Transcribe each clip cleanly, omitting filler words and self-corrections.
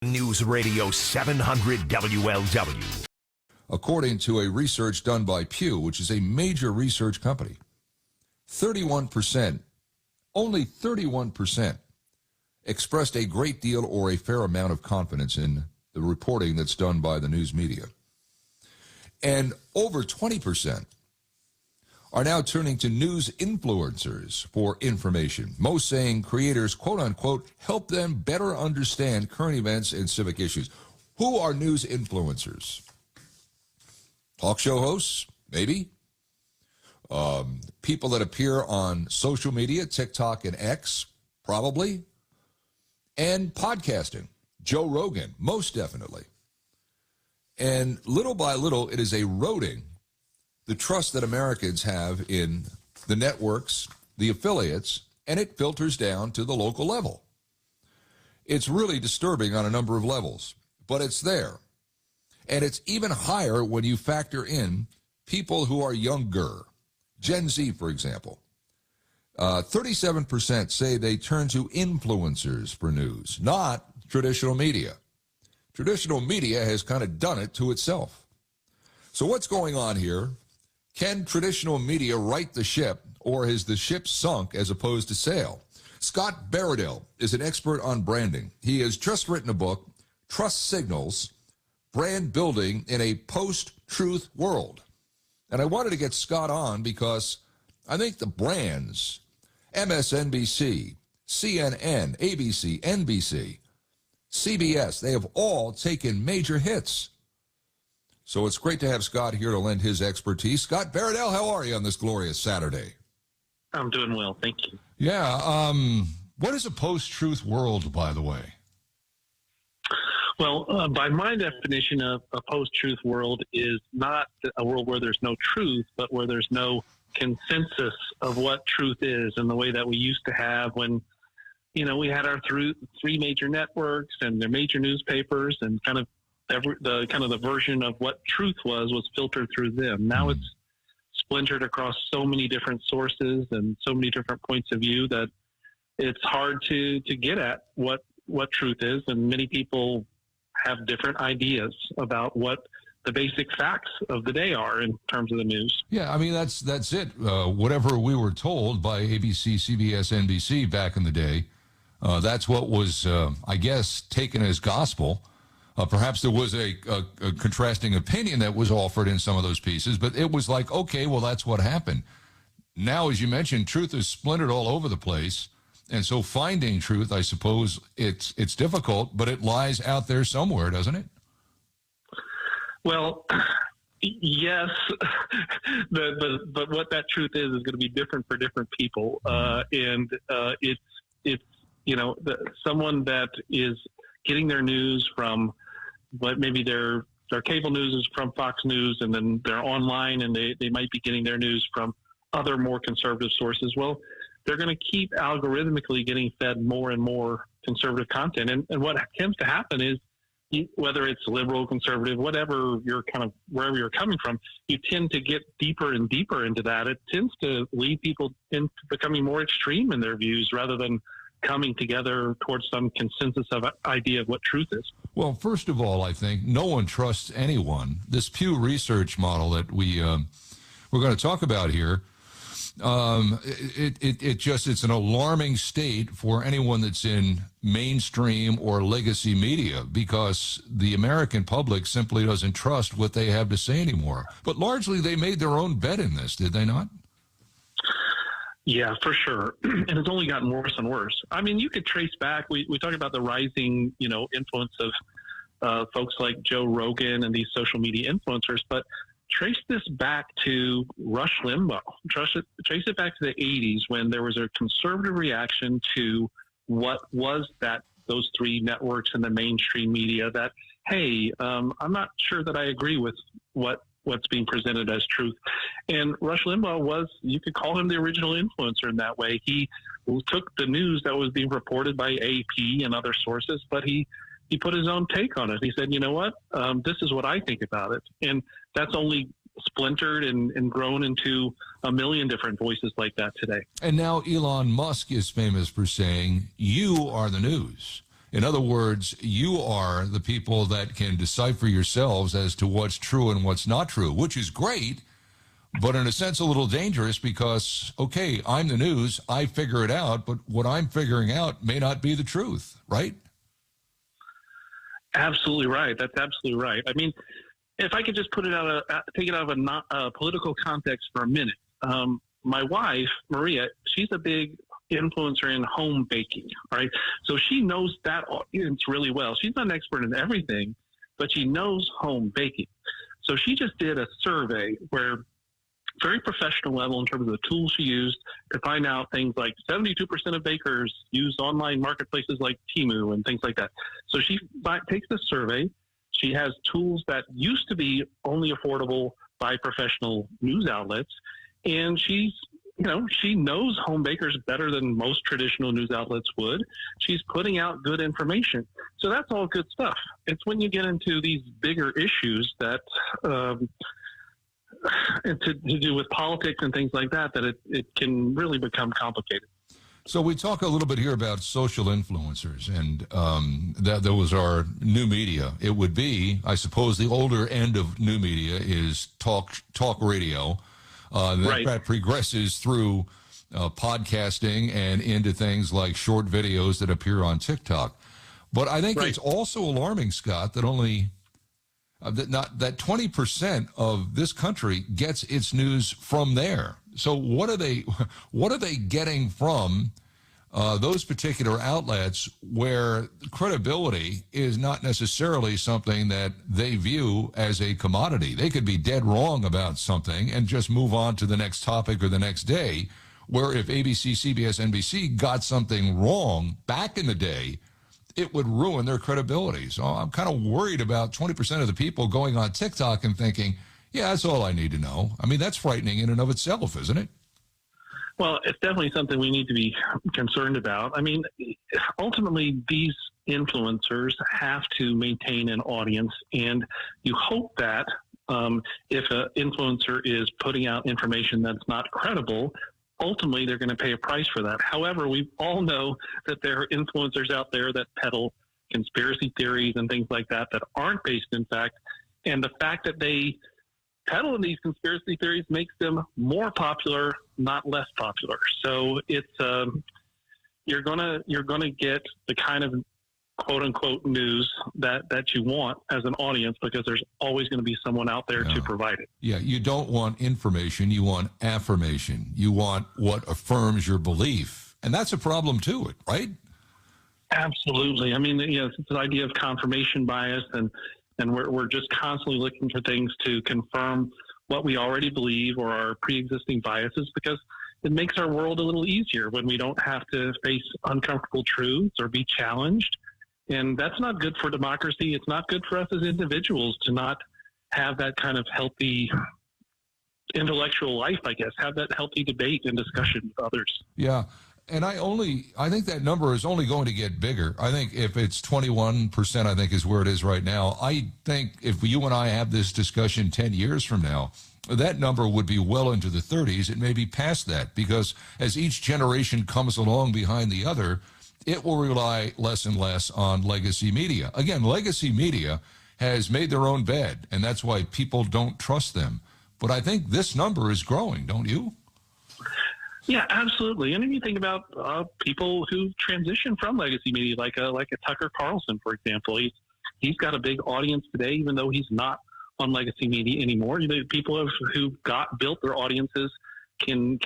News Radio 700 WLW. According to a research done by Pew, which is a major research company, 31%, only 31%, expressed a great deal or a fair amount of confidence in the reporting that's done by the news media. And over 20% are now turning to news influencers for information, most saying creators, quote unquote, help them better understand current events and civic issues. Who are news influencers? Talk show hosts, maybe. People that appear on social media, TikTok and X, probably. And podcasting, Joe Rogan, most definitely. And little by little, it is eroding the trust that Americans have in the networks, the affiliates, and it filters down to the local level. It's really disturbing on a number of levels, but it's there. And it's even higher when you factor in people who are younger. Gen Z, for example. 37% say they turn to influencers for news, not traditional media. Traditional media has kind of done it to itself. So what's going on here? Can traditional media right the ship, or is the ship sunk as opposed to sail? Scott Baradell is an expert on branding. He has just written a book, Trust Signals, Brand Building in a Post-Truth World. And I wanted to get Scott on because I think the brands, MSNBC, CNN, ABC, NBC, CBS, they have all taken major hits. So it's great to have Scott here to lend his expertise. Scott Baradell, how are you on this glorious Saturday? I'm doing well, thank you. Yeah, what is a post-truth world, by the way? Well, by my definition of a post-truth world is not a world where there's no truth, but where there's no consensus of what truth is, in the way that we used to have when, we had our three major networks and their major newspapers, and kind of the version of what truth was filtered through them. Now it's splintered across so many different sources and so many different points of view that it's hard to get at what truth is, and many people have different ideas about what the basic facts of the day are in terms of the news. Yeah, I mean, that's it. Whatever we were told by ABC, CBS, NBC back in the day, that's what was, I guess, taken as gospel. Perhaps there was a contrasting opinion that was offered in some of those pieces, but it was like, okay, well, that's what happened. Now, as you mentioned, truth is splintered all over the place. And so finding truth, I suppose, it's difficult, but it lies out there somewhere, doesn't it? Well, yes, but what that truth is going to be different for different people. It's someone that is getting their news from what maybe their cable news is from Fox News, and then they're online and they might be getting their news from other more conservative sources. Well, they're going to keep algorithmically getting fed more and more conservative content. And what tends to happen is, whether it's liberal, conservative, wherever you're coming from, you tend to get deeper and deeper into that. It tends to lead people into becoming more extreme in their views rather than coming together towards some consensus of idea of what truth is. Well, first of all, I think no one trusts anyone. This Pew Research model that we're going to talk about here, it's an alarming state for anyone that's in mainstream or legacy media, because the American public simply doesn't trust what they have to say anymore. But largely they made their own bet in this, did they not? Yeah, for sure. And it's only gotten worse and worse. I mean, you could trace back, we talk about the rising, influence of folks like Joe Rogan and these social media influencers, but trace this back to Rush Limbaugh. Trace it back to the 80s, when there was a conservative reaction to what was those three networks in the mainstream media that, hey, I'm not sure that I agree with what's being presented as truth. And Rush Limbaugh was, you could call him the original influencer in that way. He took the news that was being reported by AP and other sources, but he put his own take on it. He said, you know what, this is what I think about it. And that's only splintered and grown into a million different voices like that today. And now Elon Musk is famous for saying, you are the news. In other words, you are the people that can decipher yourselves as to what's true and what's not true, which is great, but in a sense a little dangerous because, okay, I'm the news, I figure it out, but what I'm figuring out may not be the truth, right? Absolutely right. That's absolutely right. I mean, if I could just put it take it out of a political context for a minute. My wife, Maria, she's a big influencer in home baking, right? So she knows that audience really well. She's not an expert in everything, but she knows home baking. So she just did a survey where very professional level in terms of the tools she used to find out things like 72% of bakers use online marketplaces like Temu and things like that. So she takes the survey. She has tools that used to be only affordable by professional news outlets. And she knows home bakers better than most traditional news outlets would. She's putting out good information. So that's all good stuff. It's when you get into these bigger issues that to do with politics and things like that, that it can really become complicated. So we talk a little bit here about social influencers, and that was our new media. It would be, I suppose, the older end of new media is talk radio. That progresses through podcasting and into things like short videos that appear on TikTok. But I think it's also alarming, Scott, that only that 20% of this country gets its news from there. So what are they getting from those particular outlets where credibility is not necessarily something that they view as a commodity? They could be dead wrong about something and just move on to the next topic or the next day, where if ABC, CBS, NBC got something wrong back in the day, it would ruin their credibility. So I'm kind of worried about 20% of the people going on TikTok and thinking, yeah, that's all I need to know. I mean, that's frightening in and of itself, isn't it? Well, it's definitely something we need to be concerned about. I mean, ultimately, these influencers have to maintain an audience, and you hope that if an influencer is putting out information that's not credible, ultimately they're going to pay a price for that. However, we all know that there are influencers out there that peddle conspiracy theories and things like that that aren't based in fact, and the fact that they peddle in these conspiracy theories makes them more popular, not less popular. So it's you're gonna get the kind of quote unquote news that you want as an audience, because there's always going to be someone out there to provide it. Yeah, you don't want information, you want affirmation. You want what affirms your belief, and that's a problem too, right? Absolutely. I mean, it's the idea of confirmation bias, and we're just constantly looking for things to confirm what we already believe or our pre-existing biases, because it makes our world a little easier when we don't have to face uncomfortable truths or be challenged. And that's not good for democracy. It's not good for us as individuals to not have that kind of healthy intellectual life, I guess, have that healthy debate and discussion with others. Yeah. And I think that number is only going to get bigger. I think if it's 21%, I think is where it is right now. I think if you and I have this discussion 10 years from now, that number would be well into the 30s. It may be past that, because as each generation comes along behind the other, it will rely less and less on legacy media. Again, legacy media has made their own bed, and that's why people don't trust them. But I think this number is growing, don't you? Yeah, absolutely. And if you think about people who transition from legacy media, like a Tucker Carlson, for example, he's got a big audience today, even though he's not on legacy media anymore. People who built their audiences can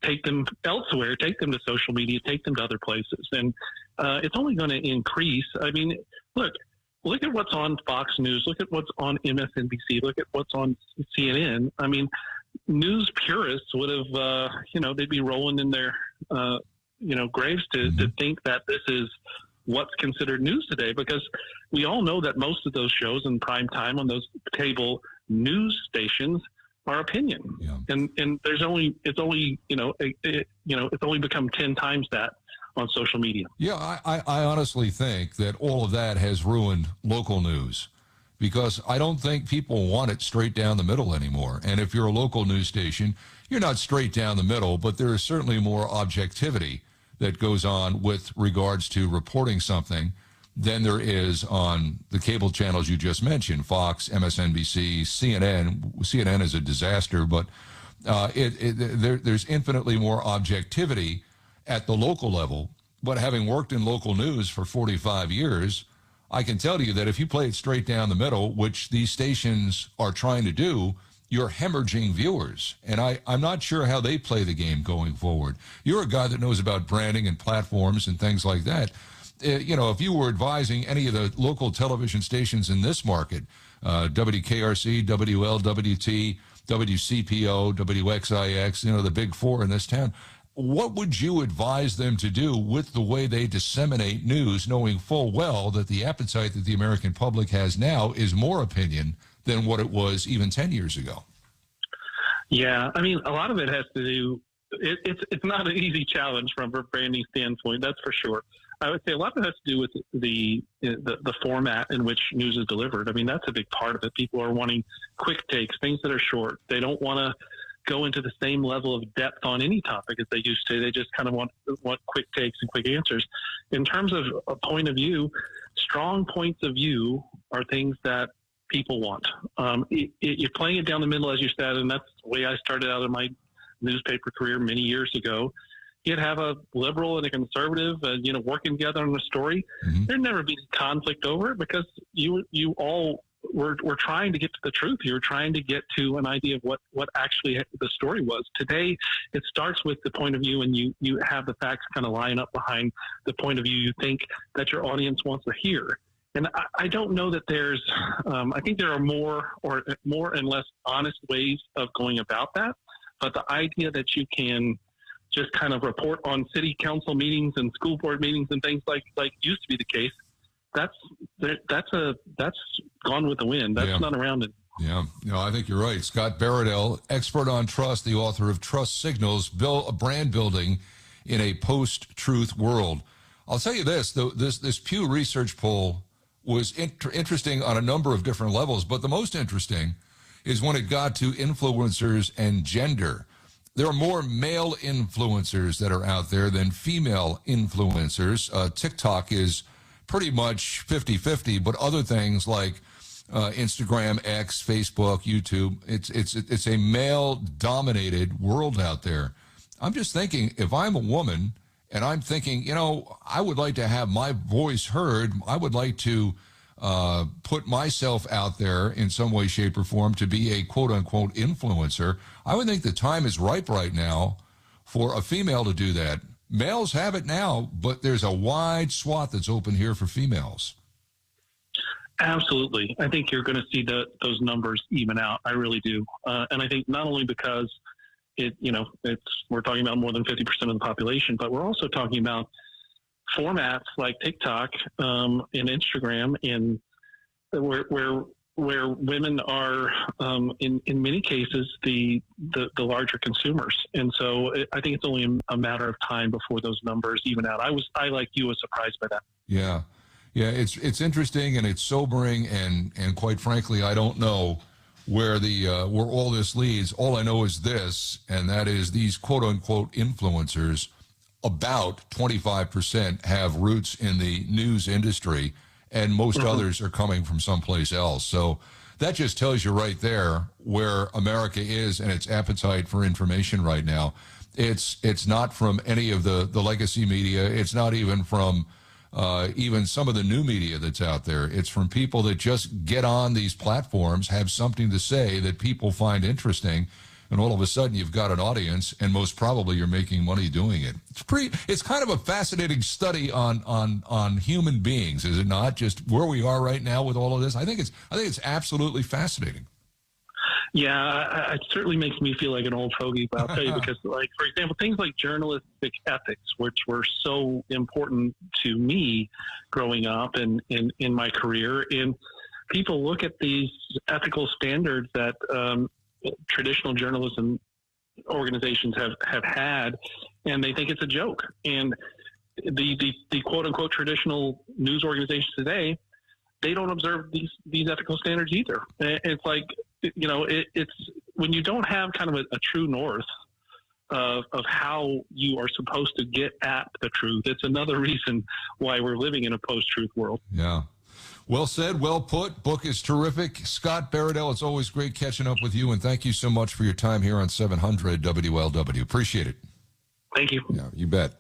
take them elsewhere, take them to social media, take them to other places, and it's only going to increase. I mean, look at what's on Fox News, look at what's on MSNBC, look at what's on CNN. I mean, news purists would have, they'd be rolling in their, graves to think that this is what's considered news today, because we all know that most of those shows in prime time on those cable news stations are opinion. Yeah. And it's only become 10 times that on social media. Yeah, I honestly think that all of that has ruined local news, because I don't think people want it straight down the middle anymore. And if you're a local news station, you're not straight down the middle, but there is certainly more objectivity that goes on with regards to reporting something. than there is on the cable channels you just mentioned, Fox, MSNBC, CNN. CNN is a disaster, but there's infinitely more objectivity at the local level. But having worked in local news for 45 years, I can tell you that if you play it straight down the middle, which these stations are trying to do, you're hemorrhaging viewers. And I'm not sure how they play the game going forward. You're a guy that knows about branding and platforms and things like that. If you were advising any of the local television stations in this market, WKRC, WLWT, WCPO, WXIX, the big four in this town, what would you advise them to do with the way they disseminate news, knowing full well that the appetite that the American public has now is more opinion than what it was even 10 years ago? Yeah, I mean, a lot of it has to do, it's not an easy challenge from a branding standpoint, that's for sure. I would say a lot of it has to do with the format in which news is delivered. I mean, that's a big part of it. People are wanting quick takes, things that are short. They don't want to go into the same level of depth on any topic as they used to. They just kind of want quick takes and quick answers. In terms of a point of view, strong points of view are things that people want. You're playing it down the middle, as you said, and that's the way I started out in my newspaper career many years ago. You'd have a liberal and a conservative, working together on a story. Mm-hmm. There'd never be conflict over it because you all were trying to get to the truth. You're trying to get to an idea of what actually the story was. Today, it starts with the point of view, and you have the facts kind of line up behind the point of view you think that your audience wants to hear. And I don't know that there's, I think there are more and less honest ways of going about that. But the idea that you can just kind of report on city council meetings and school board meetings and things like used to be the case, that's gone with the wind. That's not around it. Yeah, I think you're right. Scott Baradell, expert on trust, the author of Trust Signals, brand building in a post-truth world. I'll tell you this, this Pew Research poll was interesting on a number of different levels, but the most interesting is when it got to influencers and gender. There are more male influencers that are out there than female influencers. TikTok is pretty much 50-50, but other things like Instagram, X, Facebook, YouTube, it's a male-dominated world out there. I'm just thinking, if I'm a woman and I'm thinking, I would like to have my voice heard, I would like to put myself out there in some way, shape, or form to be a quote-unquote influencer, I would think the time is ripe right now for a female to do that. Males have it now, but there's a wide swath that's open here for females. Absolutely. I think you're going to see those numbers even out. I really do. And I think not only because we're talking about more than 50% of the population, but we're also talking about formats like TikTok and Instagram, and where women are in many cases the larger consumers, and so I think it's only a matter of time before those numbers even out. I like you was surprised by that. Yeah, it's interesting and it's sobering, and quite frankly, I don't know where where all this leads. All I know is this, and that is these quote unquote influencers. About 25% have roots in the news industry, and most others are coming from someplace else. So that just tells you right there where America is and its appetite for information right now. It's not from any of the legacy media. It's not even from even some of the new media that's out there. It's from people that just get on these platforms, have something to say that people find interesting, and all of a sudden you've got an audience, and most probably you're making money doing it. It's kind of a fascinating study on human beings, is it not? Just where we are right now with all of this. I think it's absolutely fascinating. Yeah, it certainly makes me feel like an old fogey, but I'll tell you, because, like, for example, things like journalistic ethics, which were so important to me growing up and in my career, and people look at these ethical standards that traditional journalism organizations have had, and they think it's a joke. And the quote unquote traditional news organizations today, they don't observe these ethical standards either. It's like, it's when you don't have kind of a true north of how you are supposed to get at the truth. It's another reason why we're living in a post-truth world. Yeah. Well said, well put. Book is terrific. Scott Baradell, it's always great catching up with you, and thank you so much for your time here on 700 WLW. Appreciate it. Thank you. Yeah, you bet.